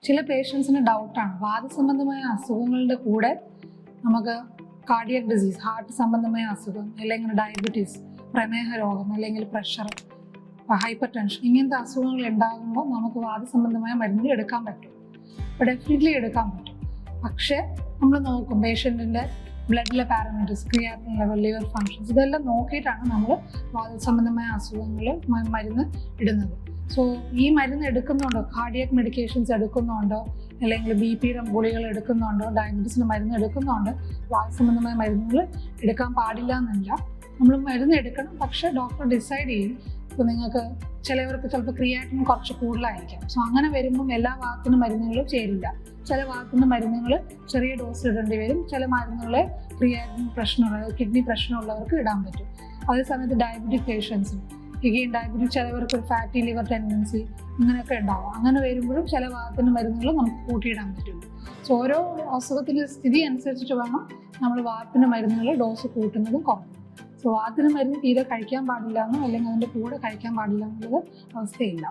ചില പേഷ്യൻസിന് ഡൗട്ടാണ്, വാദസംബന്ധമായ അസുഖങ്ങളുടെ കൂടെ നമുക്ക് കാർഡിയക് ഡിസീസ്, ഹാർട്ട് സംബന്ധമായ അസുഖം, അല്ലെങ്കിൽ ഡയബറ്റീസ്, പ്രമേഹ രോഗം, അല്ലെങ്കിൽ പ്രഷർ, ഹൈപ്പർ ടെൻഷൻ, ഇങ്ങനത്തെ അസുഖങ്ങൾ ഉണ്ടാകുമ്പോൾ നമുക്ക് വാദസംബന്ധമായ മരുന്നുകൾ എടുക്കാൻ പറ്റും. അപ്പോൾ ഡെഫിനറ്റ്ലി എടുക്കാൻ പറ്റും. പക്ഷേ നമ്മൾ നോക്കും പേഷ്യൻറ്റിൻ്റെ ബ്ലഡിലെ parameters, creatinine level, liver functions, ഇതെല്ലാം നോക്കിയിട്ടാണ് നമ്മൾ വാദസംബന്ധമായ അസുഖങ്ങൾ മരുന്ന് ഇടുന്നത്. സോ ഈ മരുന്ന് എടുക്കുന്നുണ്ടോ, കാർഡിയക് മെഡിക്കേഷൻസ് എടുക്കുന്നുണ്ടോ, അല്ലെങ്കിൽ BP-യുടെ ഗുളികൾ എടുക്കുന്നുണ്ടോ, ഡയബറ്റീസിൻ്റെ മരുന്ന് എടുക്കുന്നുണ്ടോ, വാദസംബന്ധമായ മരുന്നുകൾ എടുക്കാൻ പാടില്ല എന്നില്ല. നമ്മൾ മരുന്ന് എടുക്കണം, പക്ഷേ ഡോക്ടർ ഡിസൈഡ് ചെയ്യും. ഇപ്പോൾ നിങ്ങൾക്ക് ചിലവർക്ക് ചിലപ്പോൾ ക്രിയാറ്റിൻ കുറച്ച് കൂടുതലായിരിക്കാം. സോ അങ്ങനെ വരുമ്പം എല്ലാ വാദത്തിനും മരുന്നുകളും ചേരില്ല. ചില വാദത്തിൻ്റെ മരുന്നുകൾ ചെറിയ ഡോസ് ഇടേണ്ടി വരും. ചില മരുന്നുകൾ ക്രിയാറ്റിൻ പ്രശ്നമുള്ള, കിഡ്നി പ്രശ്നമുള്ളവർക്ക് ഇടാൻ പറ്റും. അതേസമയത്ത് ഡയബറ്റിക് പേഷ്യൻസിന് ഡയബറ്റിക് ചിലവർക്ക് ഒരു ഫാറ്റി ലിവർ ടെൻഡൻസി അങ്ങനെയൊക്കെ ഉണ്ടാവും. അങ്ങനെ വരുമ്പോഴും ചില വാദത്തിൻ്റെ മരുന്നുകൾ നമുക്ക് കൂട്ടിയിടാൻ പറ്റില്ല. സോ ഓരോ അസുഖത്തിൻ്റെ സ്ഥിതി അനുസരിച്ചിട്ട് വേണം നമ്മൾ വാദത്തിൻ്റെ മരുന്നുകൾ ഡോസ് കൂട്ടുന്നതും കുറഞ്ഞതും. സോ വാദത്തിന് മരുന്ന് തീരെ കഴിക്കാൻ പാടില്ല എന്നോ അല്ലെങ്കിൽ അതിൻ്റെ കൂടെ കഴിക്കാൻ പാടില്ല എന്നുള്ളത് അവസ്ഥയില്ല.